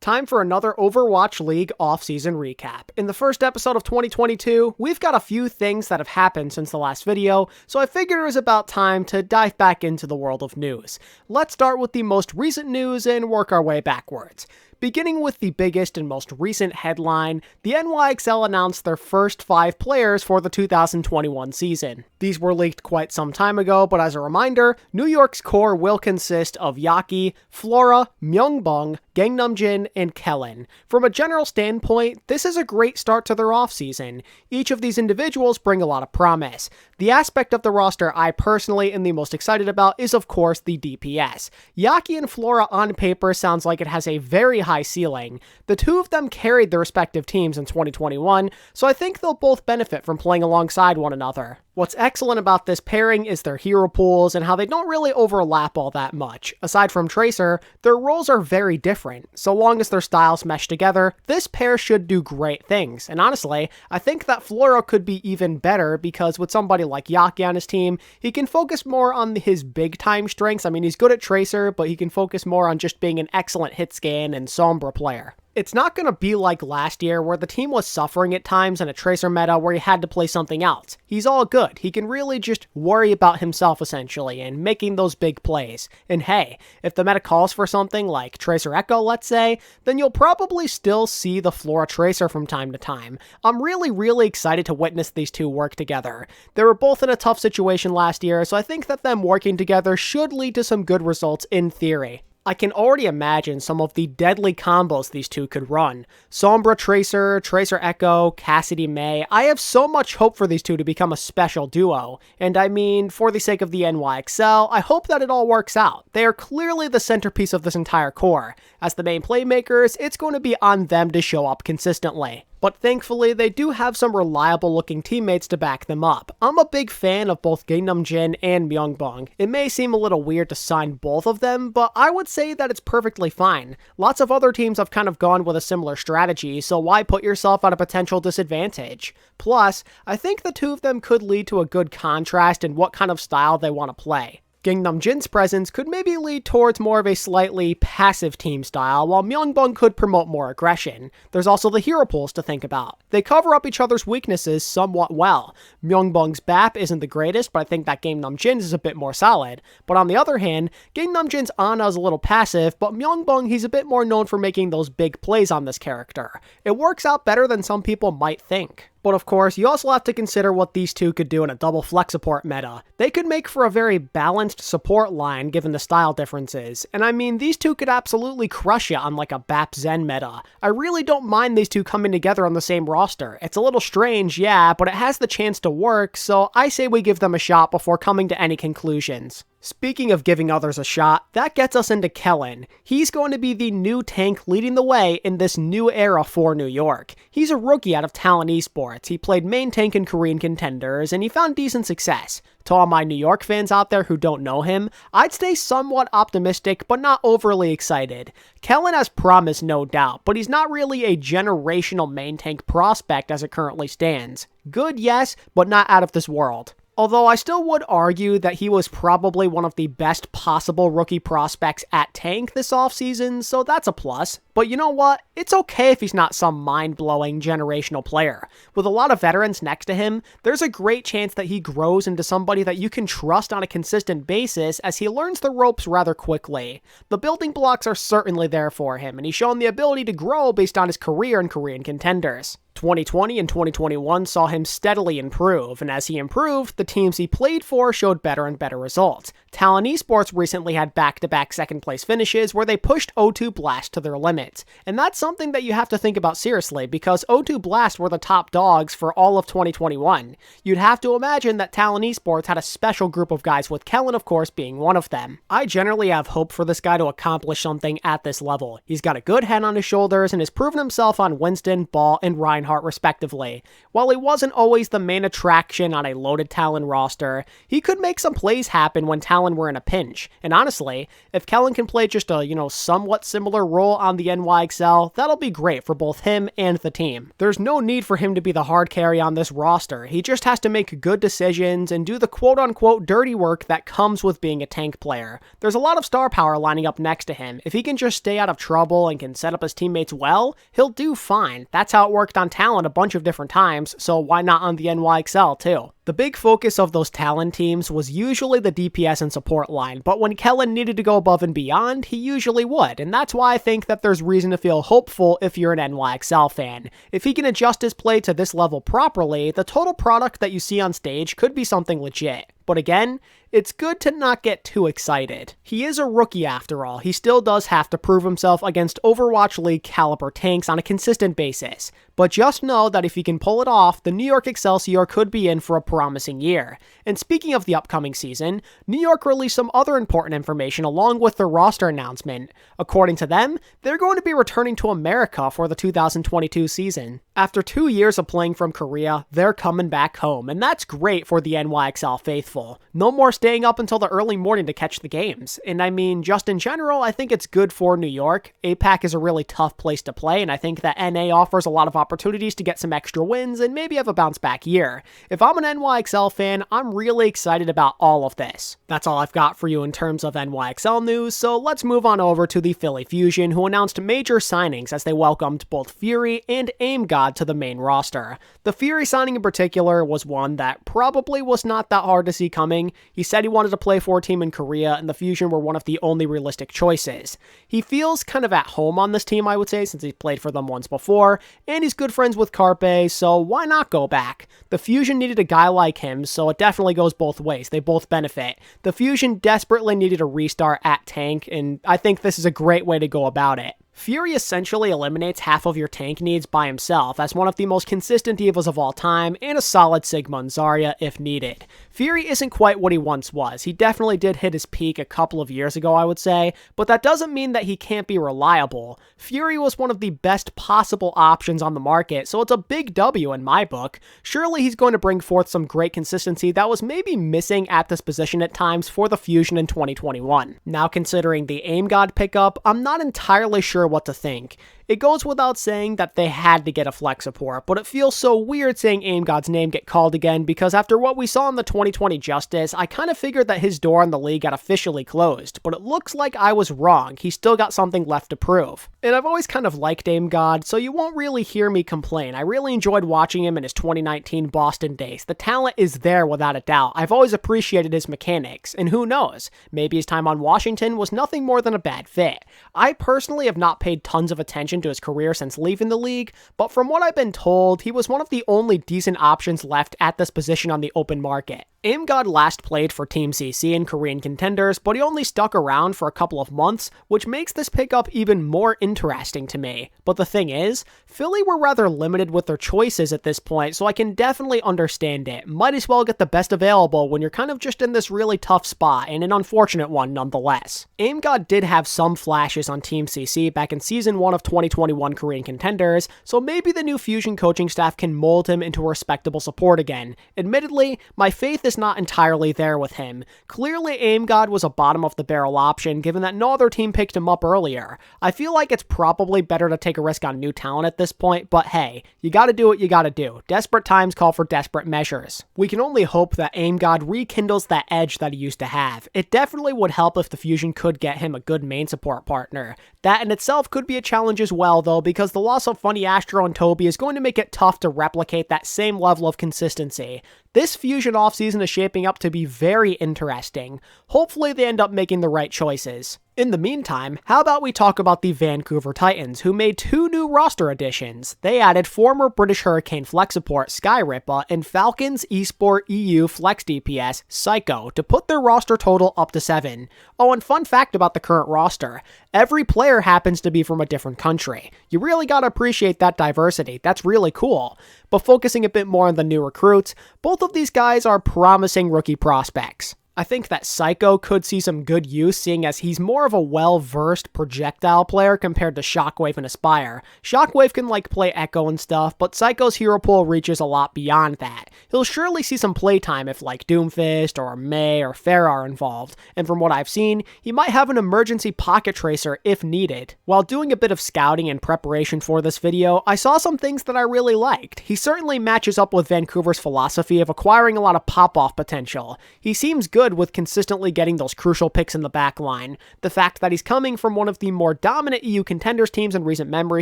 time for another Overwatch League off-season recap. In the first episode of 2022, we've got a few things that have happened since the last video, so I figured it was about time to dive back into the world of news. Let's start with the most recent news and work our way backwards. Beginning with the biggest and most recent headline, the NYXL announced their first 5 players for the 2021 season. These were leaked quite some time ago, but as a reminder, New York's core will consist of Yaki, Flora, Myungbong, Gangnam and Kellen. From a general standpoint, this is a great start to their offseason. Each of these individuals bring a lot of promise. The aspect of the roster I personally am the most excited about is of course the DPS. Yaki and Flora on paper sounds like it has a very high ceiling. The two of them carried their respective teams in 2021, so I think they'll both benefit from playing alongside one another. What's excellent about this pairing is their hero pools and how they don't really overlap all that much. Aside from Tracer, their roles are very different. So long as their styles mesh together, this pair should do great things. And honestly, I think that Flora could be even better because with somebody like Yaki on his team, he can focus more on his big time strengths. I mean, he's good at Tracer, but he can focus more on just being an excellent hit scan and Sombra player. It's not going to be like last year where the team was suffering at times in a Tracer meta where he had to play something else. He's all good. He can really just worry about himself essentially and making those big plays. And hey, if the meta calls for something like Tracer Echo, let's say, then you'll probably still see the Flora Tracer from time to time. I'm really excited to witness these two work together. They were both in a tough situation last year, so I think that them working together should lead to some good results in theory. I can already imagine some of the deadly combos these two could run. Sombra Tracer, Tracer Echo, Cassidy May. I have so much hope for these two to become a special duo. And I mean, for the sake of the NYXL, I hope that it all works out. They are clearly the centerpiece of this entire core. As the main playmakers, it's going to be on them to show up consistently. But thankfully, they do have some reliable looking teammates to back them up. I'm a big fan of both Gangnam and Myungbong. It may seem a little weird to sign both of them, but I would say that it's perfectly fine. Lots of other teams have kind of gone with a similar strategy, so why put yourself at a potential disadvantage? Plus, I think the two of them could lead to a good contrast in what kind of style they want to play. Gangnam Jin's presence could maybe lead towards more of a slightly passive team style, while Myungbong could promote more aggression. There's also the hero pools to think about. They cover up each other's weaknesses somewhat well. Myungbong's BAP isn't the greatest, but I think that Gangnam Jin's is a bit more solid. But on the other hand, Gangnam Jin's Ana is a little passive, but Myungbong, he's a bit more known for making those big plays on this character. It works out better than some people might think. But of course, you also have to consider what these two could do in a double flex support meta. They could make for a very balanced support line given the style differences, and I mean, these two could absolutely crush you on like a BAP Zen meta. I really don't mind these two coming together on the same roster. It's a little strange, yeah, but it has the chance to work, so I say we give them a shot before coming to any conclusions. Speaking of giving others a shot, that gets us into Kellen. He's going to be the new tank leading the way in this new era for New York. He's a rookie out of Talent Esports. He played main tank in Korean contenders, and he found decent success. To all my New York fans out there who don't know him, I'd stay somewhat optimistic, but not overly excited. Kellen has promise, no doubt, but he's not really a generational main tank prospect as it currently stands. Good, yes, but not out of this world. Although I still would argue that he was probably one of the best possible rookie prospects at tank this offseason, so that's a plus. But you know what? It's okay if he's not some mind-blowing generational player. With a lot of veterans next to him, there's a great chance that he grows into somebody that you can trust on a consistent basis as he learns the ropes rather quickly. The building blocks are certainly there for him, and he's shown the ability to grow based on his career in Korean contenders. 2020 and 2021 saw him steadily improve, and as he improved, the teams he played for showed better and better results. Talent Esports recently had back-to-back second-place finishes where they pushed O2 Blast to their limits, and that's something that you have to think about seriously because O2 Blast were the top dogs for all of 2021. You'd have to imagine that Talent Esports had a special group of guys, with Kellen of course being one of them. I generally have hope for this guy to accomplish something at this level. He's got a good head on his shoulders and has proven himself on Winston, Ball, and Reinhardt Reinhardt respectively. While he wasn't always the main attraction on a loaded Talon roster, he could make some plays happen when Talon were in a pinch. And honestly, if Kellen can play just a, somewhat similar role on the NYXL, that'll be great for both him and the team. There's no need for him to be the hard carry on this roster. He just has to make good decisions and do the quote-unquote dirty work that comes with being a tank player. There's a lot of star power lining up next to him. If he can just stay out of trouble and can set up his teammates well, he'll do fine. That's how it worked on Talon a bunch of different times, so why not on the NYXL too? The big focus of those Talon teams was usually the DPS and support line, but when Kellen needed to go above and beyond, he usually would, and that's why I think that there's reason to feel hopeful if you're an NYXL fan. If he can adjust his play to this level properly, the total product that you see on stage could be something legit. But again, it's good to not get too excited. He is a rookie after all. He still does have to prove himself against Overwatch League caliber tanks on a consistent basis. But just know that if he can pull it off, the New York Excelsior could be in for a promising year. And speaking of the upcoming season, New York released some other important information along with their roster announcement. According to them, they're going to be returning to America for the 2022 season. After 2 years of playing from Korea, they're coming back home, and that's great for the NYXL faithful. No more staying up until the early morning to catch the games. And I mean, just in general, I think it's good for New York. APAC is a really tough place to play, and I think that NA offers a lot of opportunities to get some extra wins and maybe have a bounce back year. If I'm an NYXL fan, I'm really excited about all of this. That's all I've got for you in terms of NYXL news, so let's move on over to the Philly Fusion, who announced major signings as they welcomed both Fury and Aimgod to the main roster. The Fury signing in particular was one that probably was not that hard to see coming. He said he wanted to play for a team in Korea, and the Fusion were one of the only realistic choices. He feels kind of at home on this team, I would say, since he's played for them once before, and he's good friends with Carpe, so why not go back? The Fusion needed a guy like him, so it definitely goes both ways. They both benefit. The Fusion desperately needed a restart at tank, and I think this is a great way to go about it. Fury essentially eliminates half of your tank needs by himself as one of the most consistent divas of all time and a solid Sigma and Zarya if needed. Fury isn't quite what he once was. He definitely did hit his peak a couple of years ago, I would say, but that doesn't mean that he can't be reliable. Fury was one of the best possible options on the market, so it's a big W in my book. Surely he's going to bring forth some great consistency that was maybe missing at this position at times for the Fusion in 2021. Now considering the Aimgod pickup, I'm not entirely sure what to think. It goes without saying that they had to get a flex support, but it feels so weird seeing Aimgod's name get called again because after what we saw in the 2020 Justice, I kind of figured that his door in the league got officially closed, but it looks like I was wrong. He's still got something left to prove. And I've always kind of liked Aimgod, so you won't really hear me complain. I really enjoyed watching him in his 2019 Boston days. The talent is there without a doubt. I've always appreciated his mechanics, and who knows, maybe his time on Washington was nothing more than a bad fit. I personally have not paid tons of attention to his career since leaving the league, but from what I've been told, he was one of the only decent options left at this position on the open market. Aimgod last played for Team CC in Korean Contenders, but he only stuck around for a couple of months, which makes this pickup even more interesting to me. But the thing is, Philly were rather limited with their choices at this point, so I can definitely understand it. Might as well get the best available when you're kind of just in this really tough spot, and an unfortunate one nonetheless. Aimgod did have some flashes on Team CC back in Season 1 of 2021 Korean Contenders, so maybe the new Fusion coaching staff can mold him into a respectable support again. Admittedly, my faith is not entirely there with him. Clearly, Aimgod was a bottom-of-the-barrel option, given that no other team picked him up earlier. I feel like it's probably better to take a risk on new talent at this point, but hey, you gotta do what you gotta do. Desperate times call for desperate measures. We can only hope that Aimgod rekindles that edge that he used to have. It definitely would help if the Fusion could get him a good main support partner. That in itself could be a challenge as well, though, because the loss of Funny Astro and Toby is going to make it tough to replicate that same level of consistency. This Fusion offseason is shaping up to be very interesting. Hopefully they end up making the right choices. In the meantime, how about we talk about the Vancouver Titans, who made 2 new roster additions. They added former British Hurricane flex support Skairipa and Falcons Esport EU flex DPS Seicoe to put their roster total up to 7. Oh, and fun fact about the current roster, every player happens to be from a different country. You really gotta appreciate that diversity, that's really cool. But focusing a bit more on the new recruits, both of these guys are promising rookie prospects. I think that Seicoe could see some good use, seeing as he's more of a well-versed projectile player compared to Shockwave and Aspire. Shockwave can play Echo and stuff, but Seicoe's hero pool reaches a lot beyond that. He'll surely see some playtime if Doomfist or Mei or Pharah are involved, and from what I've seen, he might have an emergency pocket tracer if needed. While doing a bit of scouting in preparation for this video, I saw some things that I really liked. He certainly matches up with Vancouver's philosophy of acquiring a lot of pop-off potential. He seems good with consistently getting those crucial picks in the back line. The fact that he's coming from one of the more dominant EU contenders teams in recent memory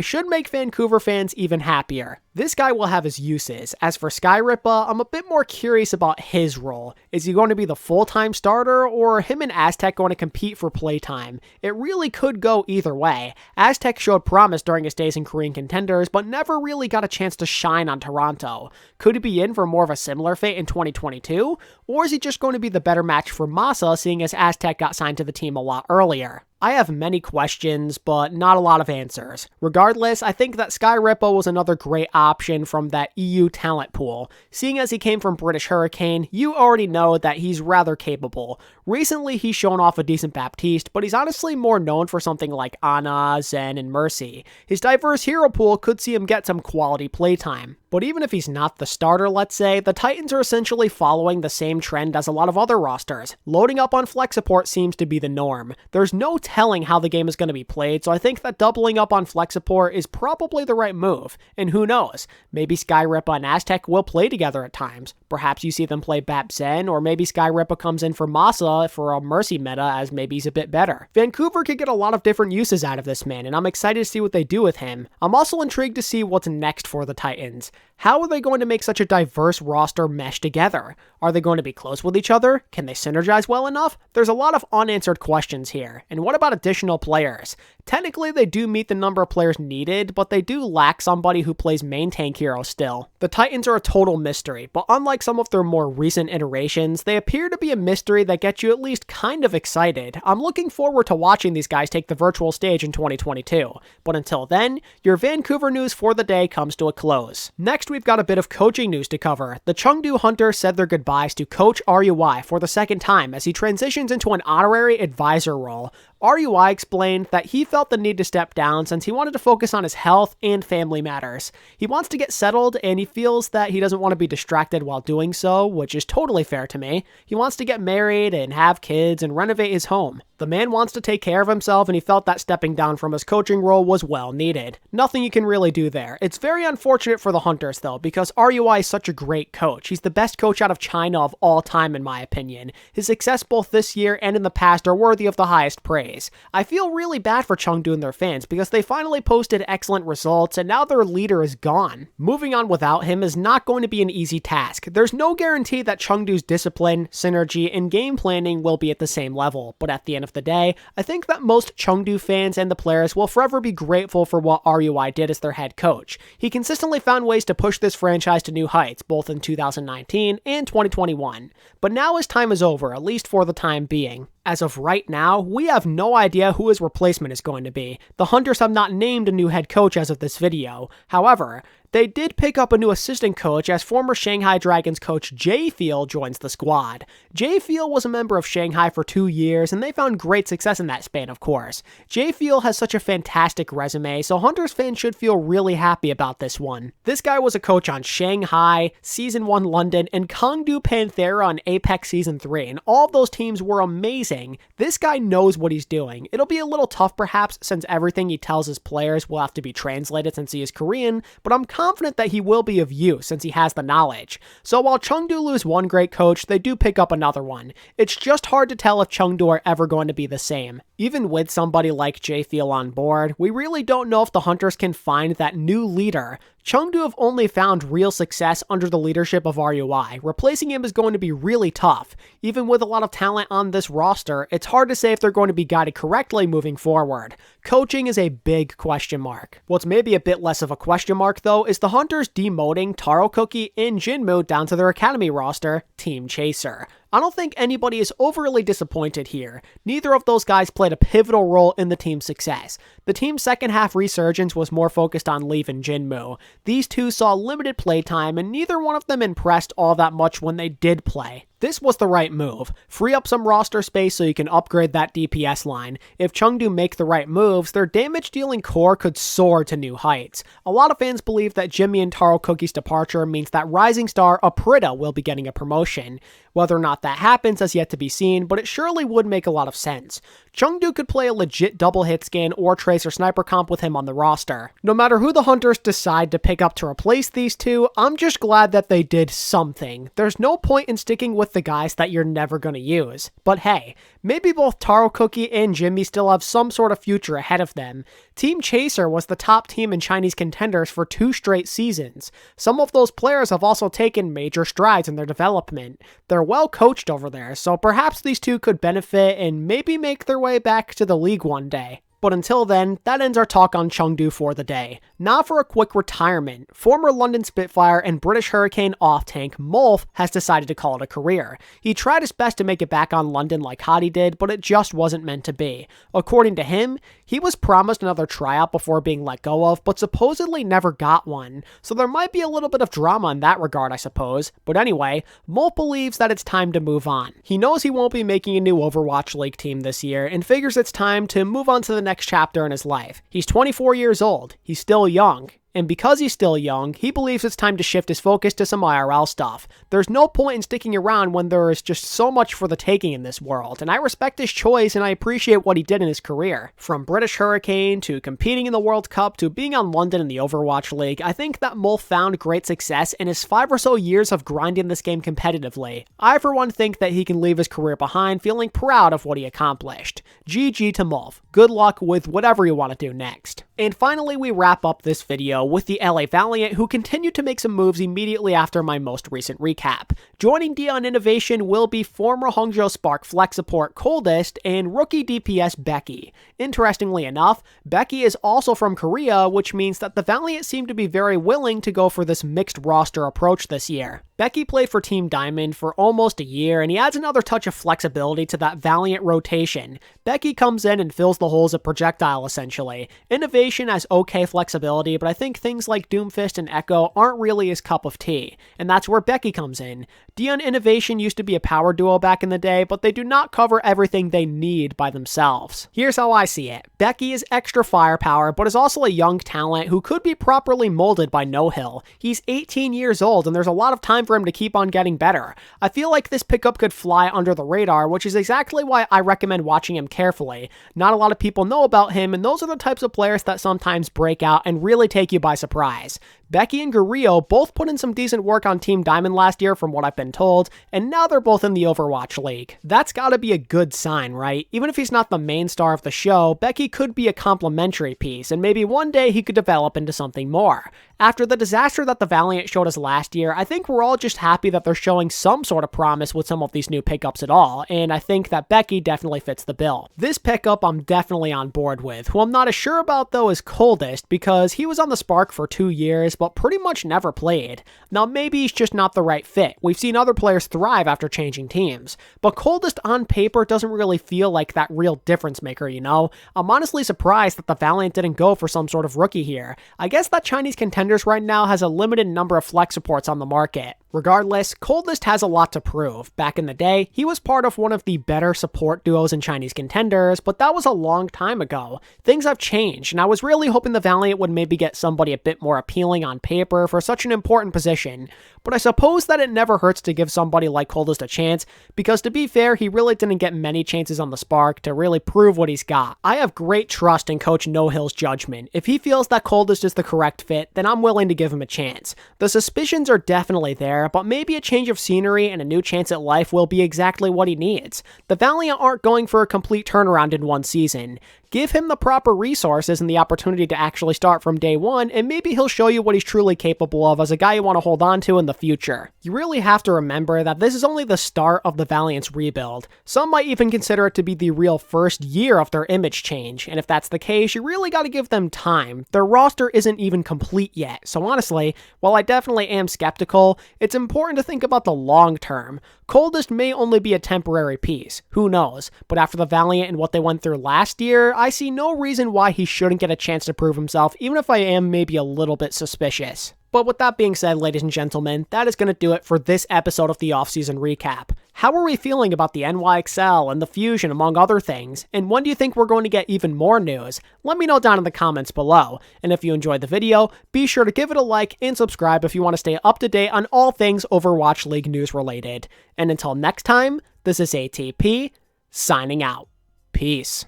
should make Vancouver fans even happier. This guy will have his uses. As for Skairipa, I'm a bit more curious about his role. Is he going to be the full-time starter, or him and Aztec going to compete for playtime? It really could go either way. Aztec showed promise during his days in Korean contenders, but never really got a chance to shine on Toronto. Could he be in for more of a similar fate in 2022? Or is he just going to be the better match for Masa, seeing as Aztec got signed to the team a lot earlier? I have many questions, but not a lot of answers. Regardless, I think that Skairipa was another great option from that EU talent pool. Seeing as he came from British Hurricane, you already know that he's rather capable. Recently, he's shown off a decent Baptiste, but he's honestly more known for something like Ana, Zen, and Mercy. His diverse hero pool could see him get some quality playtime. But even if he's not the starter, let's say, the Titans are essentially following the same trend as a lot of other rosters. Loading up on flex support seems to be the norm. There's no telling how the game is going to be played, so I think that doubling up on flex support is probably the right move. And who knows, maybe Skairipa and Aztec will play together at times. Perhaps you see them play Bap Zen, or maybe Skairipa comes in for Masa for a Mercy meta as maybe he's a bit better. Vancouver could get a lot of different uses out of this man, and I'm excited to see what they do with him. I'm also intrigued to see what's next for the Titans. How are they going to make such a diverse roster mesh together? Are they going to be close with each other? Can they synergize well enough? There's a lot of unanswered questions here. And what about additional players? Technically, they do meet the number of players needed, but they do lack somebody who plays main tank hero still. The Titans are a total mystery, but unlike some of their more recent iterations, they appear to be a mystery that gets you at least kind of excited. I'm looking forward to watching these guys take the virtual stage in 2022. But until then, your Vancouver news for the day comes to a close. Next, we've got a bit of coaching news to cover. The Chengdu Hunters said their goodbyes to Coach RUI for the second time as he transitions into an honorary advisor role. RUI explained that he felt the need to step down since he wanted to focus on his health and family matters. He wants to get settled, and he feels that he doesn't want to be distracted while doing so, which is totally fair to me. He wants to get married and have kids and renovate his home. The man wants to take care of himself, and he felt that stepping down from his coaching role was well needed. Nothing you can really do there. It's very unfortunate for the Hunters, though, because RUI is such a great coach. He's the best coach out of China of all time, in my opinion. His success both this year and in the past are worthy of the highest praise. I feel really bad for Chengdu and their fans because they finally posted excellent results, and now their leader is gone. Moving on without him is not going to be an easy task. There's no guarantee that Chengdu's discipline, synergy, and game planning will be at the same level, but at the end of the day, I think that most Chengdu fans and the players will forever be grateful for what RUI did as their head coach. He consistently found ways to push this franchise to new heights, both in 2019 and 2021. But now his time is over, at least for the time being. As of right now, we have no idea who his replacement is going to be. The Hunters have not named a new head coach as of this video. However, they did pick up a new assistant coach as former Shanghai Dragons coach Jfeel joins the squad. Jfeel was a member of Shanghai for 2 years, and they found great success in that span, of course. Jfeel has such a fantastic resume, so Hunters fans should feel really happy about this one. This guy was a coach on Shanghai, Season 1 London, and Chengdu Panthera on Apex Season 3, and all of those teams were amazing. This guy knows what he's doing. It'll be a little tough perhaps, since everything he tells his players will have to be translated since he is Korean, but I'm confident that he will be of use since he has the knowledge. So while Chengdu lose one great coach, they do pick up another one. It's just hard to tell if Chengdu are ever going to be the same. Even with somebody like Jfeel on board, we really don't know if the Hunters can find that new leader. Chengdu have only found real success under the leadership of RUI. Replacing him is going to be really tough. Even with a lot of talent on this roster, it's hard to say if they're going to be guided correctly moving forward. Coaching is a big question mark. What's maybe a bit less of a question mark, though, is the Hunters demoting Tarocookie and Jinmu down to their academy roster, Team Chaser. I don't think anybody is overly disappointed here. Neither of those guys played a pivotal role in the team's success. The team's second half resurgence was more focused on Leaf and Jinmu. These two saw limited playtime, and neither one of them impressed all that much when they did play. This was the right move. Free up some roster space so you can upgrade that DPS line. If Chengdu make the right moves, their damage-dealing core could soar to new heights. A lot of fans believe that Jimmy and Tarocookie's departure means that rising star Aprita will be getting a promotion. Whether or not that happens has yet to be seen, but it surely would make a lot of sense. Chengdu could play a legit double hit scan or tracer sniper comp with him on the roster. No matter who the Hunters decide to pick up to replace these two, I'm just glad that they did something. There's no point in sticking with the guys that you're never going to use. But hey, maybe both Tarocookie and Jimmy still have some sort of future ahead of them. Team Chaser was the top team in Chinese contenders for 2 straight seasons. Some of those players have also taken major strides in their development. They're well coached over there, so perhaps these two could benefit and maybe make their way back to the league one day. But until then, that ends our talk on Chengdu for the day. Now for a quick retirement. Former London Spitfire and British Hurricane off-tank Molf has decided to call it a career. He tried his best to make it back on London like Hottie did, but it just wasn't meant to be. According to him, he was promised another tryout before being let go of, but supposedly never got one. So there might be a little bit of drama in that regard, I suppose. But anyway, Molf believes that it's time to move on. He knows he won't be making a new Overwatch League team this year, and figures it's time to move on to the next chapter in his life. He's 24 years old. He's still young. And because he's still young, he believes it's time to shift his focus to some IRL stuff. There's no point in sticking around when there is just so much for the taking in this world, and I respect his choice and I appreciate what he did in his career. From British Hurricane, to competing in the World Cup, to being on London in the Overwatch League, I think that Molf found great success in his 5 or so years of grinding this game competitively. I for one think that he can leave his career behind feeling proud of what he accomplished. GG to Molf. Good luck with whatever you want to do next. And finally, we wrap up this video with the LA Valiant, who continued to make some moves immediately after my most recent recap. Joining Dion Innovation will be former Hangzhou Spark Flex support Coldest and rookie DPS Becky. Interestingly enough, Becky is also from Korea, which means that the Valiant seem to be very willing to go for this mixed roster approach this year. Becky played for Team Diamond for almost a year, and he adds another touch of flexibility to that Valiant rotation. Becky comes in and fills the holes of projectile, essentially. Innovation has okay flexibility, but I think things like Doomfist and Echo aren't really his cup of tea, and that's where Becky comes in. Dion Innovation used to be a power duo back in the day, but they do not cover everything they need by themselves. Here's how I see it. Becky is extra firepower, but is also a young talent who could be properly molded by No Hill. He's 18 years old, and there's a lot of time for him to keep on getting better. I feel like this pickup could fly under the radar, which is exactly why I recommend watching him carefully. Not a lot of people know about him, and those are the types of players that sometimes break out and really take you by surprise. Becky and Guerrillo both put in some decent work on Team Diamond last year from what I've been told, and now they're both in the Overwatch League. That's gotta be a good sign, right? Even if he's not the main star of the show, Becky could be a complementary piece, and maybe one day he could develop into something more. After the disaster that the Valiant showed us last year, I think we're all just happy that they're showing some sort of promise with some of these new pickups at all, and I think that Becky definitely fits the bill. This pickup I'm definitely on board with. Who I'm not as sure about though is Coldest, because he was on the Spark for 2 years, but pretty much never played. Now maybe he's just not the right fit. We've seen other players thrive after changing teams, but Coldest on paper doesn't really feel like that real difference maker, you know? I'm honestly surprised that the Valiant didn't go for some sort of rookie here. I guess that Chinese contenders right now has a limited number of flex supports on the market. Regardless, Coldest has a lot to prove. Back in the day, he was part of one of the better support duos in Chinese contenders, but that was a long time ago. Things have changed, and I was really hoping the Valiant would maybe get somebody a bit more appealing on paper for such an important position, but I suppose that it never hurts to give somebody like Coldest a chance, because to be fair, he really didn't get many chances on the Spark to really prove what he's got. I have great trust in Coach No Hill's judgment. If he feels that Coldest is the correct fit, then I'm willing to give him a chance. The suspicions are definitely there, but maybe a change of scenery and a new chance at life will be exactly what he needs. The Valiant aren't going for a complete turnaround in one season. Give him the proper resources and the opportunity to actually start from day one, and maybe he'll show you what he's truly capable of as a guy you want to hold on to in the future. You really have to remember that this is only the start of the Valiant's rebuild. Some might even consider it to be the real first year of their image change, and if that's the case, you really gotta give them time. Their roster isn't even complete yet, so honestly, while I definitely am skeptical, it's important to think about the long term. Coldest may only be a temporary piece, who knows, but after the Valiant and what they went through last year, I see no reason why he shouldn't get a chance to prove himself, even if I am maybe a little bit suspicious. But with that being said, ladies and gentlemen, that is going to do it for this episode of the Offseason Recap. How are we feeling about the NYXL and the Fusion, among other things? And when do you think we're going to get even more news? Let me know down in the comments below. And if you enjoyed the video, be sure to give it a like and subscribe if you want to stay up to date on all things Overwatch League news related. And until next time, this is ATP, signing out. Peace.